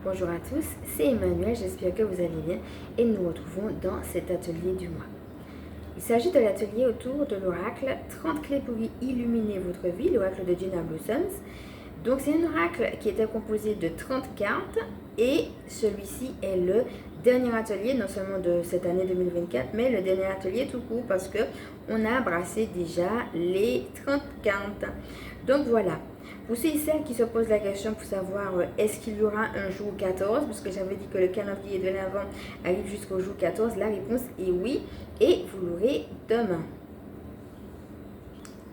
Bonjour à tous, c'est Emmanuel, j'espère que vous allez bien et nous nous retrouvons dans cet atelier du mois. Il s'agit de l'atelier autour de l'oracle 30 clés pour illuminer votre vie, l'oracle de Gina Blossoms. Donc c'est un oracle qui était composé de 30 cartes et celui-ci est le dernier atelier, non seulement de cette année 2024, mais le dernier atelier tout court parce qu'on a brassé déjà les 30 cartes. Donc voilà. Pour ceux et celles qui se posent la question pour savoir est-ce qu'il y aura un jour 14, parce que j'avais dit que le calendrier de l'Avent arrive jusqu'au jour 14, la réponse est oui, et vous l'aurez demain.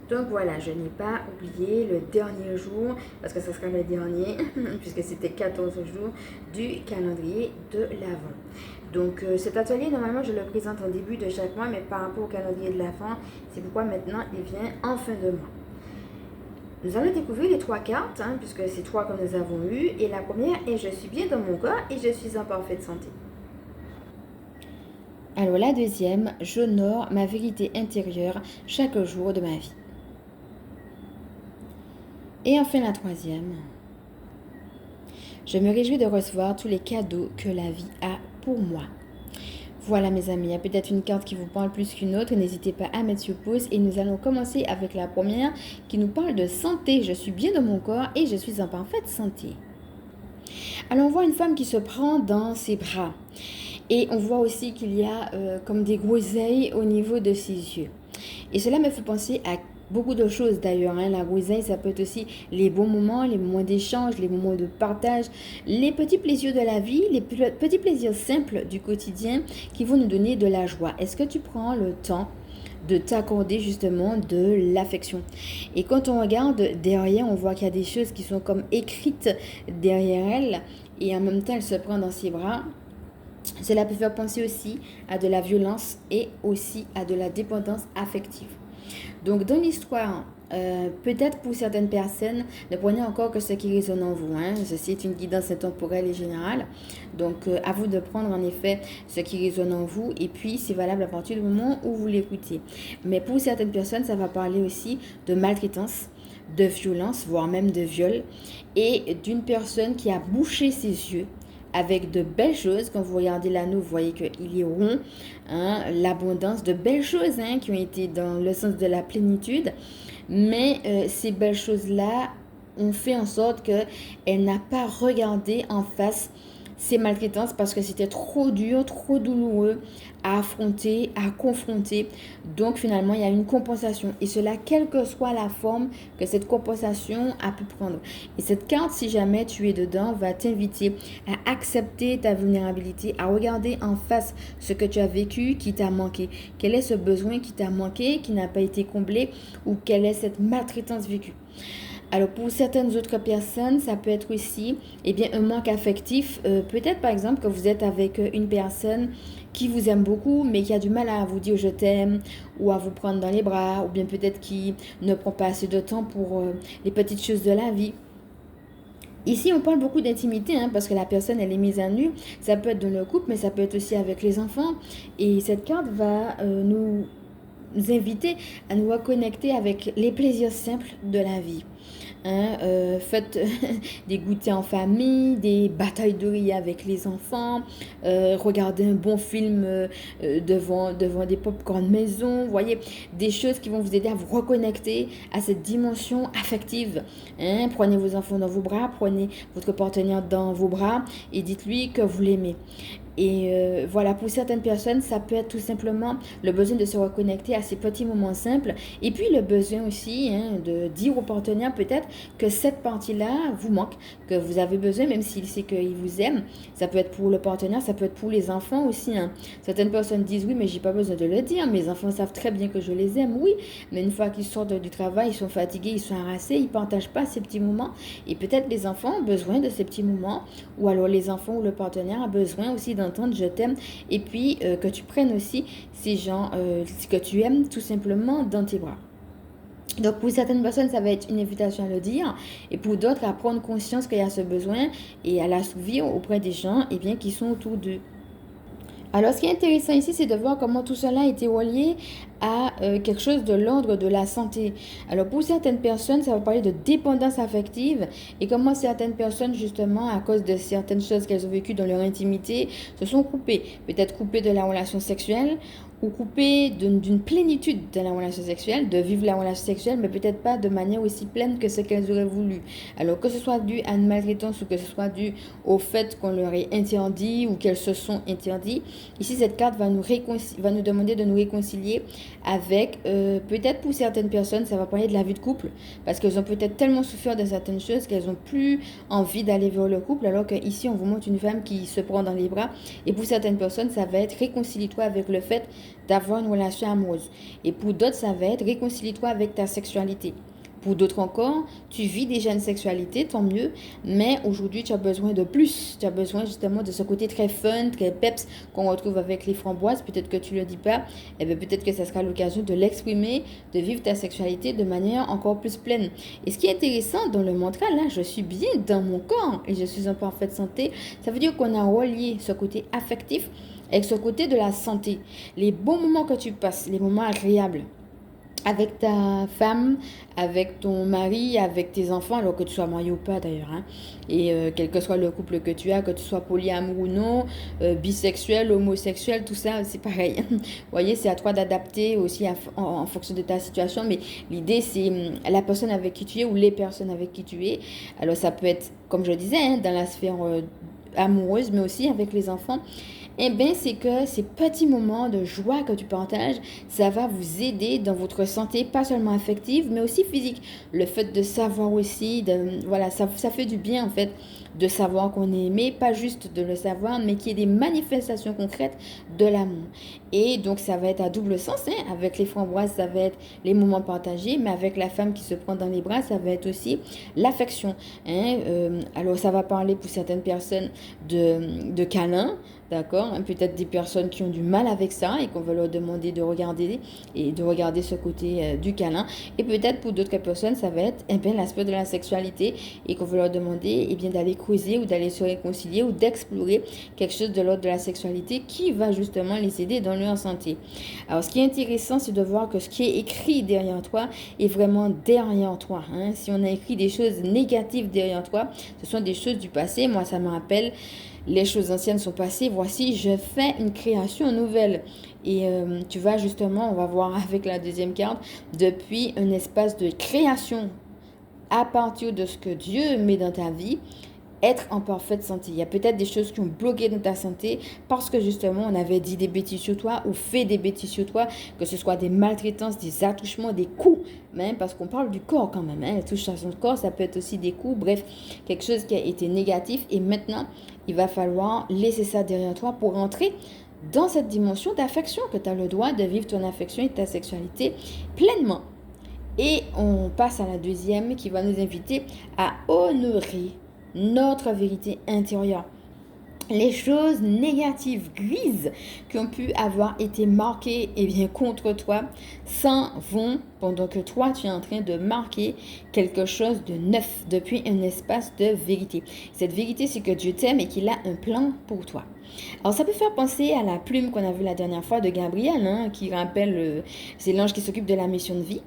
Donc voilà, je n'ai pas oublié le dernier jour, parce que ce sera le dernier, puisque c'était 14 jours du calendrier de l'Avent. Donc cet atelier, normalement, je le présente en début de chaque mois, mais par rapport au calendrier de l'Avent, c'est pourquoi maintenant il vient en fin de mois. Nous allons découvrir les 3 cartes, puisque c'est 3 que nous avons eues. Et la première est « Je suis bien dans mon corps et je suis en parfaite santé ». Alors la deuxième, « J'honore ma vérité intérieure chaque jour de ma vie ». Et enfin la troisième, « Je me réjouis de recevoir tous les cadeaux que la vie a pour moi ». Voilà mes amis, il y a peut-être une carte qui vous parle plus qu'une autre, n'hésitez pas à mettre sur pause et nous allons commencer avec la première qui nous parle de santé. Je suis bien dans mon corps et je suis en parfaite santé. Alors on voit une femme qui se prend dans ses bras et on voit aussi qu'il y a comme des groseilles au niveau de ses yeux. Et cela me fait penser à beaucoup de choses d'ailleurs. La groseille, ça peut être aussi les bons moments, les moments d'échange, les moments de partage, les petits plaisirs de la vie, les petits plaisirs simples du quotidien qui vont nous donner de la joie. Est-ce que tu prends le temps de t'accorder justement de l'affection? Et quand on regarde derrière, on voit qu'il y a des choses qui sont comme écrites derrière elle et en même temps, elle se prend dans ses bras. Cela peut faire penser aussi à de la violence et aussi à de la dépendance affective. Donc, dans l'histoire, peut-être pour certaines personnes, ne prenez encore que ce qui résonne en vous. Ceci est une guidance intemporelle et générale. Donc, à vous de prendre en effet ce qui résonne en vous. Et puis, c'est valable à partir du moment où vous l'écoutez. Mais pour certaines personnes, ça va parler aussi de maltraitance, de violence, voire même de viol. Et d'une personne qui a bouché ses yeux avec de belles choses. Quand vous regardez l'anneau, vous voyez qu'il est rond, l'abondance, de belles choses qui ont été dans le sens de la plénitude. Mais ces belles choses-là ont fait en sorte qu'elle n'a pas regardé en face ces maltraitances parce que c'était trop dur, trop douloureux à affronter, à confronter. Donc finalement, il y a une compensation. Et cela, quelle que soit la forme que cette compensation a pu prendre. Et cette carte, si jamais tu es dedans, va t'inviter à accepter ta vulnérabilité, à regarder en face ce que tu as vécu, qui t'a manqué. Quel est ce besoin qui t'a manqué, qui n'a pas été comblé, ou quelle est cette maltraitance vécue. Alors pour certaines autres personnes, ça peut être aussi un manque affectif. Peut-être par exemple que vous êtes avec une personne qui vous aime beaucoup mais qui a du mal à vous dire je t'aime ou à vous prendre dans les bras ou bien peut-être qui ne prend pas assez de temps pour les petites choses de la vie. Ici, on parle beaucoup d'intimité parce que la personne, elle est mise à nu. Ça peut être dans le couple mais ça peut être aussi avec les enfants. Et cette carte va nous inviter à nous reconnecter avec les plaisirs simples de la vie. Faites des goûters en famille, des batailles de riz avec les enfants, regardez un bon film devant des pop-corn maison, vous voyez, des choses qui vont vous aider à vous reconnecter à cette dimension affective. Prenez vos enfants dans vos bras, prenez votre partenaire dans vos bras et dites-lui que vous l'aimez. Et voilà, pour certaines personnes, ça peut être tout simplement le besoin de se reconnecter à ces petits moments simples. Et puis le besoin aussi de dire au partenaire peut-être que cette partie-là vous manque, que vous avez besoin, même s'il sait qu'il vous aime. Ça peut être pour le partenaire, ça peut être pour les enfants aussi. Certaines personnes disent oui, mais j'ai pas besoin de le dire. Mes enfants savent très bien que je les aime, oui. Mais une fois qu'ils sortent du travail, ils sont fatigués, ils sont harassés, ils ne partagent pas ces petits moments. Et peut-être les enfants ont besoin de ces petits moments. Ou alors les enfants ou le partenaire a besoin aussi d'entendre je t'aime et puis que tu prennes aussi ces gens que tu aimes tout simplement dans tes bras. Donc pour certaines personnes, ça va être une invitation à le dire et pour d'autres à prendre conscience qu'il y a ce besoin et à l'assouvir auprès des gens qui sont autour d'eux. Alors, ce qui est intéressant ici, c'est de voir comment tout cela a été relié à quelque chose de l'ordre de la santé. Alors, pour certaines personnes, ça va parler de dépendance affective et comment certaines personnes, justement, à cause de certaines choses qu'elles ont vécues dans leur intimité, se sont coupées. Peut-être coupées de la relation sexuelle ou coupées d'une plénitude de la relation sexuelle, de vivre la relation sexuelle, mais peut-être pas de manière aussi pleine que ce qu'elles auraient voulu. Alors, que ce soit dû à une maltraitance ou que ce soit dû au fait qu'on leur ait interdit ou qu'elles se sont interdites. Ici, cette carte va nous demander de nous réconcilier avec, peut-être pour certaines personnes, ça va parler de la vie de couple, parce qu'elles ont peut-être tellement souffert de certaines choses qu'elles n'ont plus envie d'aller vers le couple, alors qu'ici, on vous montre une femme qui se prend dans les bras. Et pour certaines personnes, ça va être réconcilie-toi avec le fait d'avoir une relation amoureuse. Et pour d'autres, ça va être réconcilie-toi avec ta sexualité. Pour d'autres encore, tu vis déjà une sexualité, tant mieux, mais aujourd'hui, tu as besoin de plus. Tu as besoin justement de ce côté très fun, très peps qu'on retrouve avec les framboises. Peut-être que tu ne le dis pas, et bien peut-être que ça sera l'occasion de l'exprimer, de vivre ta sexualité de manière encore plus pleine. Et ce qui est intéressant dans le mantra, là, je suis bien dans mon corps et je suis en parfaite santé, ça veut dire qu'on a relié ce côté affectif avec ce côté de la santé. Les bons moments que tu passes, les moments agréables, avec ta femme, avec ton mari, avec tes enfants, alors que tu sois marié ou pas d'ailleurs, hein. Et quel que soit le couple que tu as, que tu sois polyamoureux ou non, bisexuel, homosexuel, tout ça, c'est pareil. Vous voyez, c'est à toi d'adapter aussi en fonction de ta situation, mais l'idée, c'est la personne avec qui tu es ou les personnes avec qui tu es. Alors ça peut être, comme je disais, hein, dans la sphère amoureuse, mais aussi avec les enfants. Eh bien, c'est que ces petits moments de joie que tu partages, ça va vous aider dans votre santé, pas seulement affective, mais aussi physique. Le fait de savoir aussi, voilà, ça fait du bien en fait de savoir qu'on est aimé, pas juste de le savoir, mais qu'il y ait des manifestations concrètes de l'amour. Et donc, ça va être à double sens, hein. Avec les framboises, ça va être les moments partagés, mais avec la femme qui se prend dans les bras, ça va être aussi l'affection, hein. Alors, ça va parler pour certaines personnes de câlins. D'accord, hein, peut-être des personnes qui ont du mal avec ça et qu'on va leur demander de regarder ce côté du câlin. Et peut-être pour d'autres personnes, ça va être l'aspect de la sexualité et qu'on va leur demander d'aller creuser ou d'aller se réconcilier ou d'explorer quelque chose de l'ordre de la sexualité qui va justement les aider dans leur santé. Alors, ce qui est intéressant, c'est de voir que ce qui est écrit derrière toi est vraiment derrière toi, hein. Si on a écrit des choses négatives derrière toi, ce sont des choses du passé. Moi, ça me rappelle... Les choses anciennes sont passées, voici, je fais une création nouvelle. Et tu vas justement, on va voir avec la deuxième carte, depuis un espace de création à partir de ce que Dieu met dans ta vie, être en parfaite santé. Il y a peut-être des choses qui ont bloqué dans ta santé parce que justement on avait dit des bêtises sur toi ou fait des bêtises sur toi, que ce soit des maltraitances, des attouchements, des coups, même parce qu'on parle du corps quand même, hein. Touche à son corps, ça peut être aussi des coups, bref, quelque chose qui a été négatif et maintenant il va falloir laisser ça derrière toi pour entrer dans cette dimension d'affection, que tu as le droit de vivre ton affection et ta sexualité pleinement. Et on passe à la deuxième qui va nous inviter à honorer notre vérité intérieure. Les choses négatives, grises, qui ont pu avoir été marquées contre toi, s'en vont pendant que toi, tu es en train de marquer quelque chose de neuf depuis un espace de vérité. Cette vérité, c'est que Dieu t'aime et qu'il a un plan pour toi. Alors, ça peut faire penser à la plume qu'on a vue la dernière fois de Gabriel, hein, qui rappelle, c'est l'ange qui s'occupe de la mission de vie.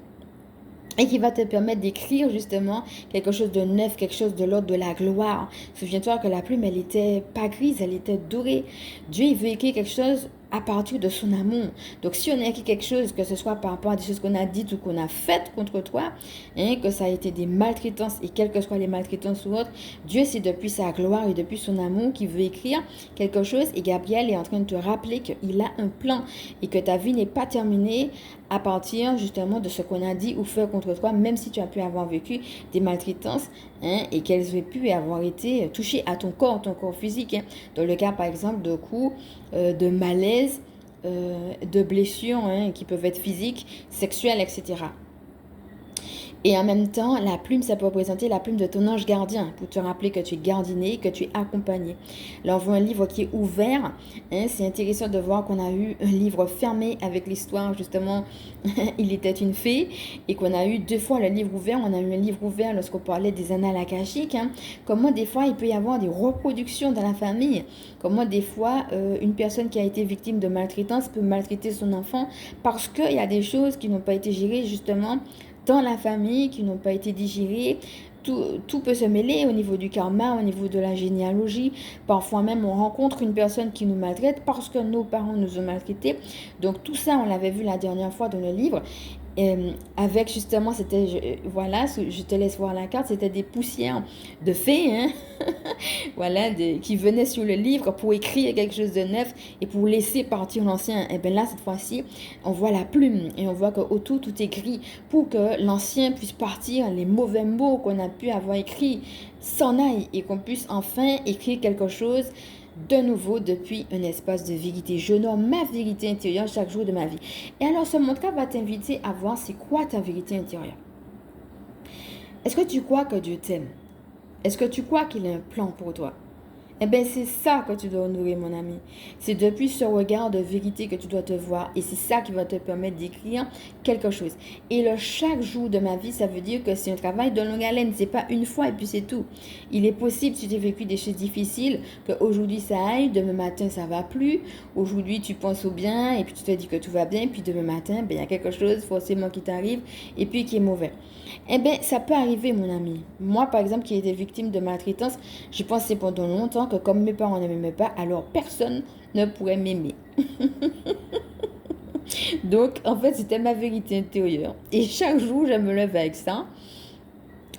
Et qui va te permettre d'écrire justement quelque chose de neuf, quelque chose de l'ordre de la gloire. Souviens-toi que la plume, elle était pas grise, elle était dorée. Dieu, il veut écrire quelque chose à partir de son amour. Donc, si on a écrit quelque chose, que ce soit par rapport à des choses qu'on a dites ou qu'on a faites contre toi, hein, que ça a été des maltraitances, et quelles que soient les maltraitances ou autres, Dieu, c'est depuis sa gloire et depuis son amour qu'il veut écrire quelque chose. Et Gabriel est en train de te rappeler qu'il a un plan et que ta vie n'est pas terminée à partir justement de ce qu'on a dit ou fait contre toi, même si tu as pu avoir vécu des maltraitances, hein, et qu'elles aient pu avoir été touchées à ton corps physique, hein. Dans le cas par exemple de coups, de malaise, de blessures, hein, qui peuvent être physiques, sexuelles, etc. Et en même temps, la plume, ça peut représenter la plume de ton ange gardien, pour te rappeler que tu es gardiné, que tu es accompagné. Là, on voit un livre qui est ouvert. Hein, c'est intéressant de voir qu'on a eu un livre fermé avec l'histoire, justement, il était une fée, et qu'on a eu 2 fois le livre ouvert. On a eu un livre ouvert lorsqu'on parlait des annales akashiques. Hein. Comment des fois, il peut y avoir des reproductions dans la famille. Comment des fois, une personne qui a été victime de maltraitance peut maltraiter son enfant parce qu'il y a des choses qui n'ont pas été gérées, justement, dans la famille, qui n'ont pas été digérées. Tout peut se mêler au niveau du karma, au niveau de la généalogie. Parfois même, on rencontre une personne qui nous maltraite parce que nos parents nous ont maltraités. Donc tout ça, on l'avait vu la dernière fois dans le livre. Avec justement, c'était, voilà, je te laisse voir la carte, c'était des poussières de fées, hein, voilà, qui venaient sur le livre pour écrire quelque chose de neuf et pour laisser partir l'ancien. Et bien là, cette fois-ci, on voit la plume et on voit qu'autour, tout est gris pour que l'ancien puisse partir, les mauvais mots qu'on a pu avoir écrits s'en aillent et qu'on puisse enfin écrire quelque chose de nouveau depuis un espace de vérité. Je nomme ma vérité intérieure chaque jour de ma vie. Et alors, ce mantra va t'inviter à voir c'est quoi ta vérité intérieure. Est-ce que tu crois que Dieu t'aime? Est-ce que tu crois qu'il a un plan pour toi? Eh bien, c'est ça que tu dois honorer, mon ami. C'est depuis ce regard de vérité que tu dois te voir. Et c'est ça qui va te permettre d'écrire quelque chose. Et le chaque jour de ma vie, ça veut dire que c'est un travail de longue haleine. C'est pas une fois et puis c'est tout. Il est possible, si tu as vécu des choses difficiles, qu'aujourd'hui ça aille, demain matin ça va plus. Aujourd'hui, tu penses au bien et puis tu te dis que tout va bien. Puis demain matin, ben, il y a quelque chose forcément qui t'arrive et puis qui est mauvais. Eh bien, ça peut arriver, mon ami. Moi, par exemple, qui ai été victime de maltraitance, j'ai pensé pendant longtemps que comme mes parents ne m'aimaient pas, alors personne ne pourrait m'aimer. Donc, en fait, c'était ma vérité intérieure. Et chaque jour, je me lève avec ça.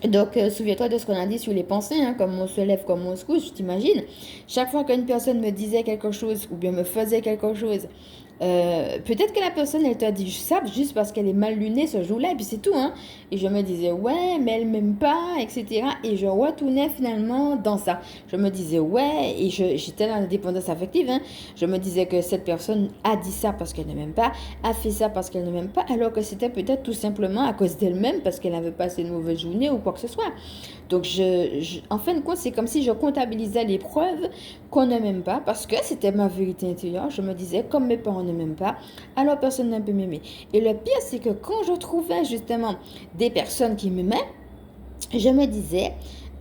Donc, souviens-toi de ce qu'on a dit sur les pensées, hein, comme on se lève, comme on se couche, tu t'imagines. Chaque fois qu'une personne me disait quelque chose ou bien me faisait quelque chose, peut-être que la personne, elle t'a dit ça juste parce qu'elle est mal lunée ce jour-là, et puis c'est tout, hein. Et je me disais, ouais, mais elle m'aime pas, etc. Et je retournais finalement dans ça. Je me disais, ouais, et j'étais dans la dépendance affective, hein. Je me disais que cette personne a dit ça parce qu'elle ne m'aime pas, a fait ça parce qu'elle ne m'aime pas, alors que c'était peut-être tout simplement à cause d'elle-même, parce qu'elle avait passé une mauvaise journée ou quoi que ce soit. Donc, en fin de compte, c'est comme si je comptabilisais les preuves qu'on ne m'aime pas, parce que c'était ma vérité intérieure. Je me disais, comme mes parents ne m'aiment pas, alors personne ne peut m'aimer. Et le pire, c'est que quand je trouvais justement des personnes qui m'aimaient, je me disais,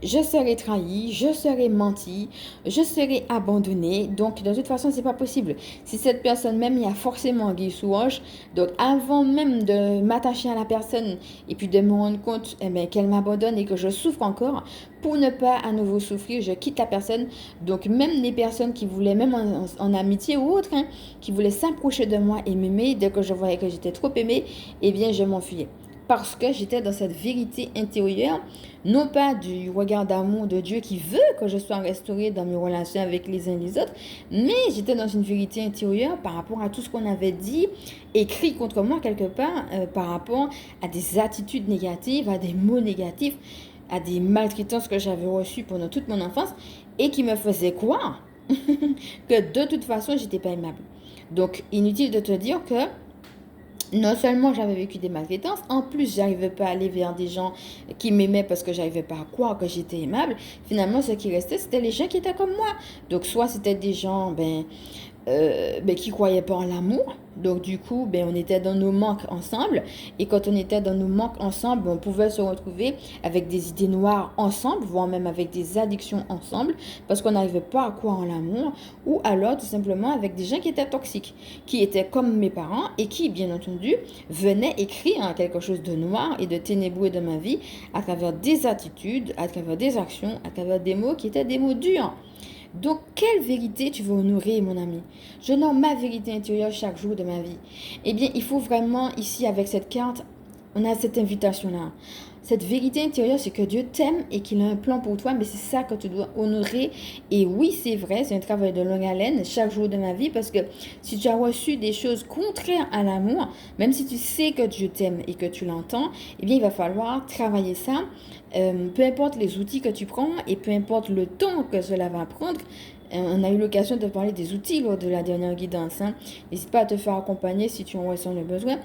je serai trahi, je serai menti, je serai abandonné. Donc, de toute façon, c'est pas possible. Si cette personne même, il y a forcément un sous roche. Donc, avant même de m'attacher à la personne et puis de me rendre compte qu'elle m'abandonne et que je souffre encore, pour ne pas à nouveau souffrir, je quitte la personne. Donc, même les personnes qui voulaient, même en amitié ou autre, hein, qui voulaient s'approcher de moi et m'aimer, dès que je voyais que j'étais trop aimée, eh bien, je m'enfuyais. Parce que j'étais dans cette vérité intérieure, non pas du regard d'amour de Dieu qui veut que je sois restaurée dans mes relations avec les uns et les autres, mais j'étais dans une vérité intérieure par rapport à tout ce qu'on avait dit, écrit contre moi quelque part, par rapport à des attitudes négatives, à des mots négatifs, à des maltraitances que j'avais reçues pendant toute mon enfance et qui me faisaient croire que de toute façon, j'étais pas aimable. Donc, inutile de te dire que non seulement j'avais vécu des maltraitances, en plus j'arrivais pas à aller vers des gens qui m'aimaient parce que j'arrivais pas à croire que j'étais aimable. Finalement, ce qui restait, c'était les gens qui étaient comme moi. Donc soit c'était des gens qui croyaient pas en l'amour. Donc du coup, on était dans nos manques ensemble. Et quand on était dans nos manques ensemble, on pouvait se retrouver avec des idées noires ensemble, voire même avec des addictions ensemble, parce qu'on n'arrivait pas à croire en l'amour. Ou alors tout simplement avec des gens qui étaient toxiques, qui étaient comme mes parents et qui, bien entendu, venaient écrire quelque chose de noir et de ténébreux de ma vie à travers des attitudes, à travers des actions, à travers des mots qui étaient des mots durs. Donc, quelle vérité tu veux honorer, mon ami? Je nomme ma vérité intérieure chaque jour de ma vie. Eh bien, il faut vraiment, ici, avec cette carte, on a cette invitation-là. Cette vérité intérieure, c'est que Dieu t'aime et qu'il a un plan pour toi, mais c'est ça que tu dois honorer. Et oui, c'est vrai, c'est un travail de longue haleine chaque jour de ma vie, parce que si tu as reçu des choses contraires à l'amour, même si tu sais que Dieu t'aime et que tu l'entends, eh bien, il va falloir travailler ça. Peu importe les outils que tu prends et peu importe le temps que cela va prendre. On a eu l'occasion de parler des outils lors de la dernière guidance. Hein. N'hésite pas à te faire accompagner si tu en ressens le besoin.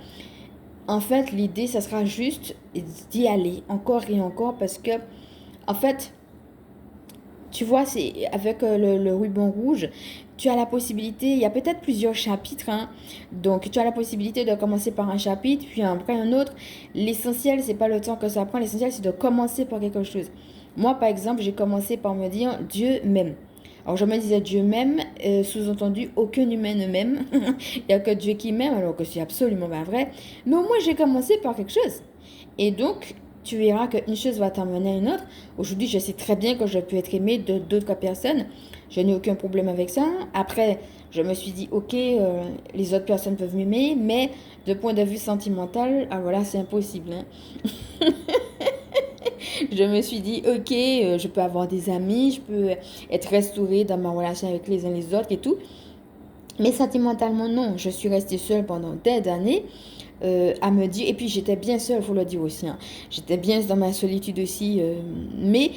en fait, l'idée, ça sera juste d'y aller encore et encore parce que, en fait, tu vois, c'est avec le ruban rouge, tu as la possibilité, il y a peut-être plusieurs chapitres, hein. Donc tu as la possibilité de commencer par un chapitre, puis après un autre. L'essentiel, c'est pas le temps que ça prend, l'essentiel, c'est de commencer par quelque chose. Moi, par exemple, j'ai commencé par me dire Dieu m'aime. Alors je me disais Dieu m'aime, sous-entendu, aucun humain ne m'aime. Il n'y a que Dieu qui m'aime, alors que c'est absolument pas vrai. Mais au moins, j'ai commencé par quelque chose. Et donc, tu verras qu'une chose va t'emmener à une autre. Aujourd'hui, je sais très bien que je peux être aimée de d'autres personnes. Je n'ai aucun problème avec ça. Après, je me suis dit, ok, les autres personnes peuvent m'aimer, mais de point de vue sentimental, ah voilà, c'est impossible, hein. Je me suis dit, ok, je peux avoir des amis, je peux être restaurée dans ma relation avec les uns les autres et tout. Mais sentimentalement, non. Je suis restée seule pendant des années. À me dire, et puis j'étais bien seule, faut le dire aussi, hein. J'étais bien dans ma solitude aussi, mais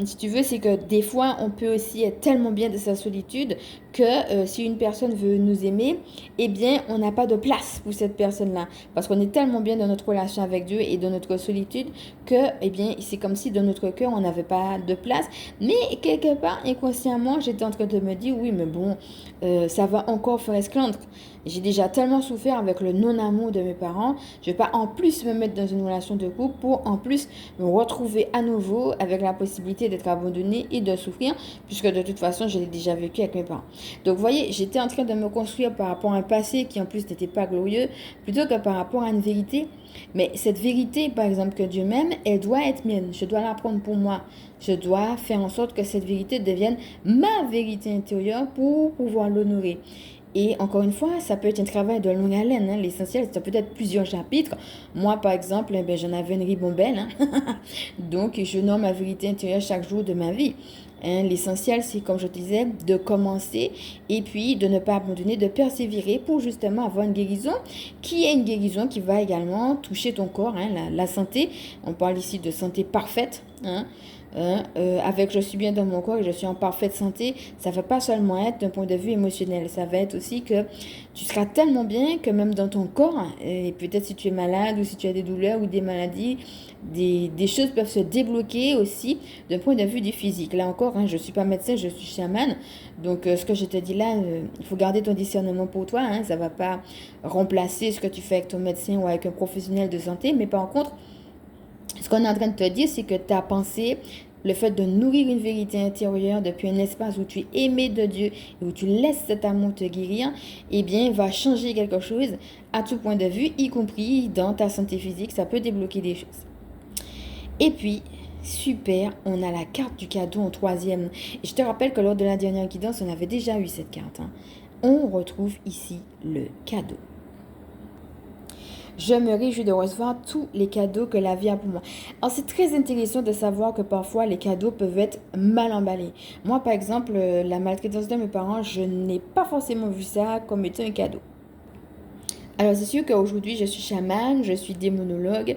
si tu veux, c'est que des fois on peut aussi être tellement bien de sa solitude que si une personne veut nous aimer, eh bien on n'a pas de place pour cette personne-là, parce qu'on est tellement bien dans notre relation avec Dieu et dans notre solitude que eh bien c'est comme si dans notre cœur on n'avait pas de place, mais quelque part inconsciemment j'étais en train de me dire oui mais bon, ça va encore faire esclandre. J'ai déjà tellement souffert avec le non-amour de mes parents. Je ne vais pas en plus me mettre dans une relation de couple pour en plus me retrouver à nouveau avec la possibilité d'être abandonnée et de souffrir, puisque de toute façon, je l'ai déjà vécu avec mes parents. Donc, vous voyez, j'étais en train de me construire par rapport à un passé qui en plus n'était pas glorieux, plutôt que par rapport à une vérité. Mais cette vérité, par exemple, que Dieu m'aime, elle doit être mienne. Je dois la prendre pour moi. Je dois faire en sorte que cette vérité devienne ma vérité intérieure pour pouvoir l'honorer. Et encore une fois, ça peut être un travail de longue haleine, hein. L'essentiel, c'est peut-être plusieurs chapitres. Moi, par exemple, eh ben, j'en avais une ribambelle, hein. Donc, je nomme ma vérité intérieure chaque jour de ma vie. Hein. L'essentiel, c'est, comme je te disais, de commencer et puis de ne pas abandonner, de persévérer pour justement avoir une guérison qui est une guérison qui va également toucher ton corps, hein, la santé. On parle ici de santé parfaite, hein. Avec je suis bien dans mon corps et je suis en parfaite santé, ça ne va pas seulement être d'un point de vue émotionnel, ça va être aussi que tu seras tellement bien que même dans ton corps, et peut-être si tu es malade ou si tu as des douleurs ou des maladies, des choses peuvent se débloquer aussi d'un point de vue du physique. Là encore, hein, je ne suis pas médecin, je suis chamane, donc ce que je te dis là, il faut garder ton discernement pour toi, hein, ça ne va pas remplacer ce que tu fais avec ton médecin ou avec un professionnel de santé, mais par contre, ce qu'on est en train de te dire, c'est que ta pensée, le fait de nourrir une vérité intérieure depuis un espace où tu es aimé de Dieu et où tu laisses cet amour te guérir, eh bien, va changer quelque chose à tout point de vue, y compris dans ta santé physique. Ça peut débloquer des choses. Et puis, super, on a la carte du cadeau en troisième. Et je te rappelle que lors de la dernière guidance, on avait déjà eu cette carte, hein. On retrouve ici le cadeau. Je me réjouis de recevoir tous les cadeaux que la vie a pour moi. Alors, c'est très intéressant de savoir que parfois, les cadeaux peuvent être mal emballés. Moi, par exemple, la maltraitance de mes parents, je n'ai pas forcément vu ça comme étant un cadeau. Alors, c'est sûr qu'aujourd'hui, je suis chamane, je suis démonologue.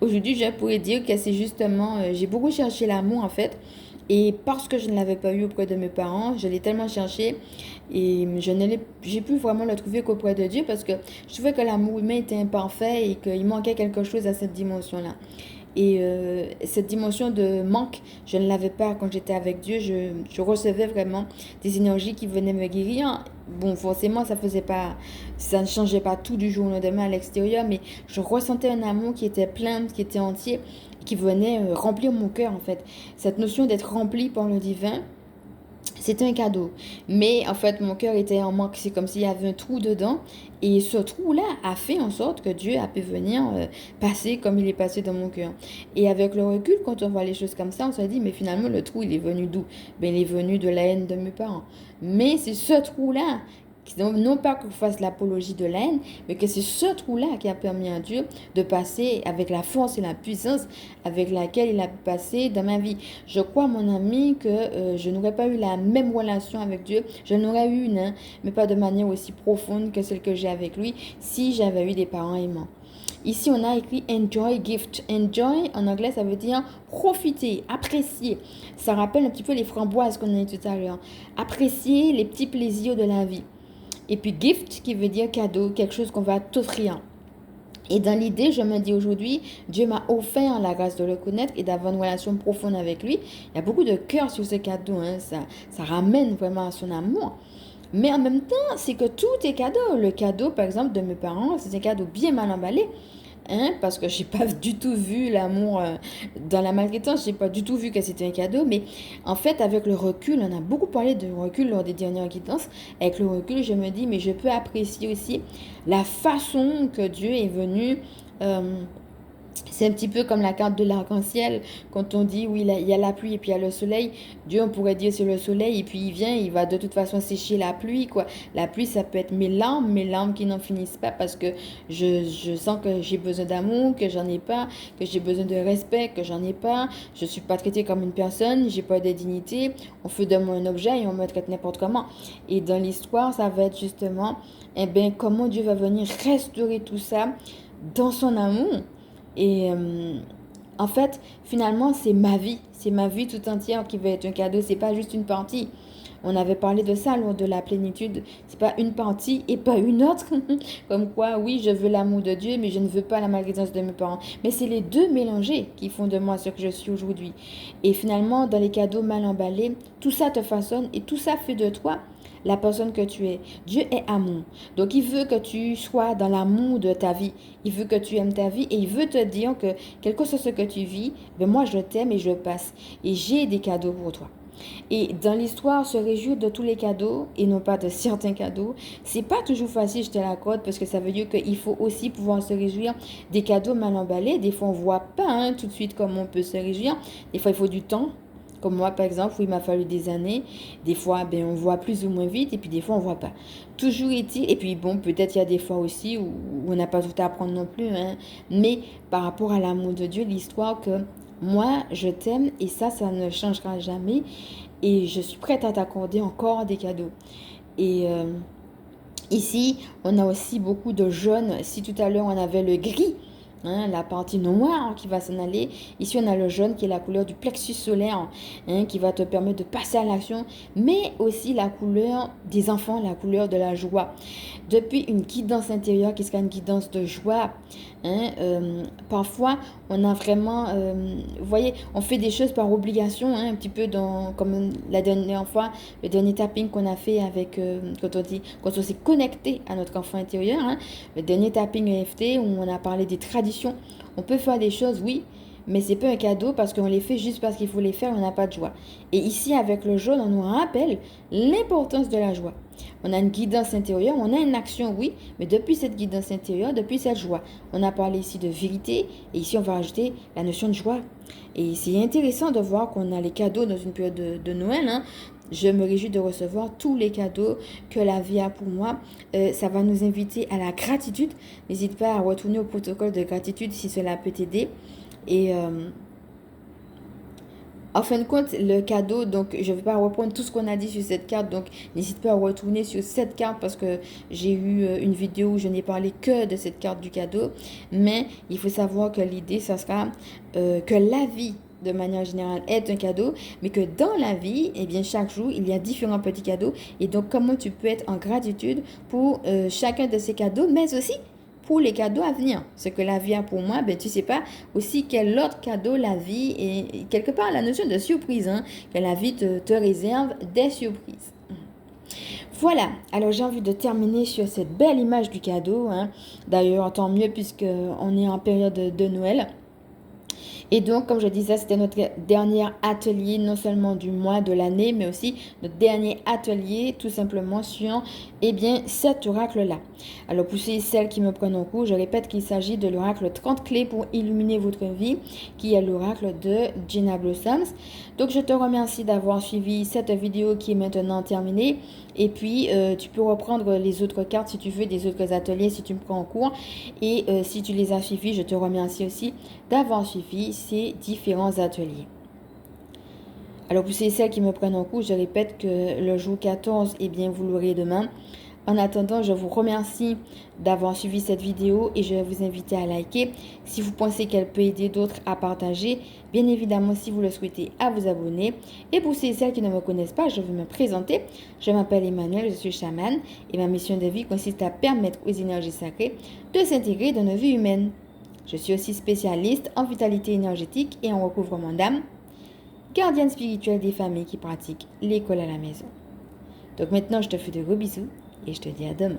Aujourd'hui, je pourrais dire que c'est justement... j'ai beaucoup cherché l'amour, en fait. Et parce que je ne l'avais pas eu auprès de mes parents, je l'ai tellement cherché et j'ai pu vraiment le trouver qu'auprès de Dieu parce que je trouvais que l'amour humain était imparfait et qu'il manquait quelque chose à cette dimension-là. Et cette dimension de manque, je ne l'avais pas quand j'étais avec Dieu. Je recevais vraiment des énergies qui venaient me guérir. Bon, forcément, ça ne changeait pas tout du jour au lendemain à l'extérieur, mais je ressentais un amour qui était plein, qui était entier, qui venait remplir mon cœur en fait. Cette notion d'être rempli par le divin, c'était un cadeau. Mais en fait, mon cœur était en manque. C'est comme s'il y avait un trou dedans. Et ce trou-là a fait en sorte que Dieu a pu venir passer comme il est passé dans mon cœur. Et avec le recul, quand on voit les choses comme ça, on se dit, mais finalement, le trou, il est venu d'où? Ben, il est venu de la haine de mes parents. Mais c'est ce trou-là, non pas qu'on fasse l'apologie de la haine, mais que c'est ce trou-là qui a permis à Dieu de passer avec la force et la puissance avec laquelle il a passé dans ma vie. Je crois, mon ami, que je n'aurais pas eu la même relation avec Dieu. Je n'aurais eu une, hein, mais pas de manière aussi profonde que celle que j'ai avec lui si j'avais eu des parents aimants. Ici, on a écrit enjoy gift. Enjoy, en anglais, ça veut dire profiter, apprécier. Ça rappelle un petit peu les framboises qu'on a eu tout à l'heure. Apprécier les petits plaisirs de la vie. Et puis gift qui veut dire cadeau, quelque chose qu'on va t'offrir. Et dans l'idée, je me dis aujourd'hui, Dieu m'a offert la grâce de le connaître et d'avoir une relation profonde avec lui. Il y a beaucoup de cœur sur ce cadeau, hein. Ça ramène vraiment à son amour. Mais en même temps, c'est que tout est cadeau. Le cadeau, par exemple, de mes parents, c'est un cadeau bien mal emballé. Hein, parce que j'ai pas du tout vu l'amour dans la maltraitance, j'ai pas du tout vu que c'était un cadeau, mais en fait avec le recul, on a beaucoup parlé de recul lors des dernières guidances, avec le recul je me dis mais je peux apprécier aussi la façon que Dieu est venu c'est un petit peu comme la carte de l'arc-en-ciel. Quand on dit, oui, il y a la pluie et puis il y a le soleil. Dieu, on pourrait dire c'est le soleil et puis il vient, il va de toute façon sécher la pluie, quoi. La pluie, ça peut être mes larmes qui n'en finissent pas parce que je sens que j'ai besoin d'amour, que j'en ai pas, que j'ai besoin de respect, que j'en ai pas. Je suis pas traitée comme une personne, j'ai pas de dignité. On fait de moi un objet et on me traite n'importe comment. Et dans l'histoire, ça va être justement, eh bien, comment Dieu va venir restaurer tout ça dans son amour. Et en fait, finalement, c'est ma vie tout entière qui va être un cadeau. C'est pas juste une partie. On avait parlé de ça lors de la plénitude. C'est pas une partie et pas une autre. Comme quoi, oui, je veux l'amour de Dieu, mais je ne veux pas la maltraitance de mes parents. Mais c'est les deux mélangés qui font de moi ce que je suis aujourd'hui. Et finalement, dans les cadeaux mal emballés, tout ça te façonne et tout ça fait de toi la personne que tu es. Dieu est amour. Donc, il veut que tu sois dans l'amour de ta vie. Il veut que tu aimes ta vie et il veut te dire que, quel que soit ce que tu vis, ben moi, je t'aime et je passe. Et j'ai des cadeaux pour toi. Et dans l'histoire, se réjouir de tous les cadeaux et non pas de certains cadeaux, c'est pas toujours facile, je te l'accorde, parce que ça veut dire qu'il faut aussi pouvoir se réjouir des cadeaux mal emballés. Des fois, on voit pas tout de suite comment on peut se réjouir. Des fois, il faut du temps. Comme moi, par exemple, où il m'a fallu des années. Des fois, ben, on voit plus ou moins vite et puis des fois, on voit pas. Toujours est-il, et puis bon, peut-être il y a des fois aussi où on n'a pas tout à apprendre non plus. Hein, mais par rapport à l'amour de Dieu, l'histoire que moi, je t'aime et ça ne changera jamais. Et je suis prête à t'accorder encore des cadeaux. Et ici, on a aussi beaucoup de jaunes. Si tout à l'heure, on avait le gris, hein, la partie noire qui va s'en aller. Ici, on a le jaune qui est la couleur du plexus solaire, hein, qui va te permettre de passer à l'action, mais aussi la couleur des enfants, la couleur de la joie. Depuis une guidance intérieure qui sera une guidance de joie, hein, parfois, on a vraiment, vous voyez, on fait des choses par obligation, hein, un petit peu comme la dernière fois, le dernier tapping qu'on a fait avec, quand on s'est connecté à notre enfant intérieur, hein, le dernier tapping EFT où on a parlé des traditions. On peut faire des choses, oui, mais c'est pas un cadeau parce qu'on les fait juste parce qu'il faut les faire, on n'a pas de joie. Et ici, avec le jaune, on nous rappelle l'importance de la joie. On a une guidance intérieure, on a une action, oui, mais depuis cette guidance intérieure, depuis cette joie, on a parlé ici de vérité, et ici on va ajouter la notion de joie. Et c'est intéressant de voir qu'on a les cadeaux dans une période de Noël, hein. Je me réjouis de recevoir tous les cadeaux que la vie a pour moi. Ça va nous inviter à la gratitude. N'hésite pas à retourner au protocole de gratitude si cela peut t'aider. Et en fin de compte, le cadeau, donc je ne vais pas reprendre tout ce qu'on a dit sur cette carte, donc n'hésite pas à retourner sur cette carte parce que j'ai eu une vidéo où je n'ai parlé que de cette carte du cadeau. Mais il faut savoir que l'idée, ça sera que la vie, de manière générale, est un cadeau, mais que dans la vie, eh bien, chaque jour, il y a différents petits cadeaux. Et donc, comment tu peux être en gratitude pour chacun de ces cadeaux, mais aussi pour les cadeaux à venir. Ce que la vie a pour moi, ben, tu sais pas aussi quel autre cadeau la vie et quelque part la notion de surprise, hein, que la vie te réserve des surprises. Voilà, alors j'ai envie de terminer sur cette belle image du cadeau. Hein. D'ailleurs, tant mieux puisqu'on est en période de Noël. Et donc, comme je disais, c'était notre dernier atelier, non seulement du mois, de l'année, mais aussi notre dernier atelier, tout simplement sur, eh bien, cet oracle-là. Alors, pour celles qui me prennent en cours, je répète qu'il s'agit de l'oracle 30 clés pour illuminer votre vie, qui est l'oracle de Gina Blossoms. Donc, je te remercie d'avoir suivi cette vidéo qui est maintenant terminée. Et puis, tu peux reprendre les autres cartes si tu veux, des autres ateliers si tu me prends en cours. Et si tu les as suivis, je te remercie aussi d'avoir suivi ces différents ateliers. Alors, pour celles qui me prennent en cours, je répète que le jour 14, eh bien, vous l'aurez demain En attendant, je vous remercie d'avoir suivi cette vidéo et je vais vous inviter à liker si vous pensez qu'elle peut aider d'autres à partager. Bien évidemment, si vous le souhaitez, à vous abonner. Et pour ceux et celles qui ne me connaissent pas, je vais me présenter. Je m'appelle Emmanuel, je suis chamane et ma mission de vie consiste à permettre aux énergies sacrées de s'intégrer dans nos vies humaines. Je suis aussi spécialiste en vitalité énergétique et en recouvrement d'âme, gardienne spirituelle des familles qui pratiquent l'école à la maison. Donc maintenant, je te fais de gros bisous et je te dis à demain.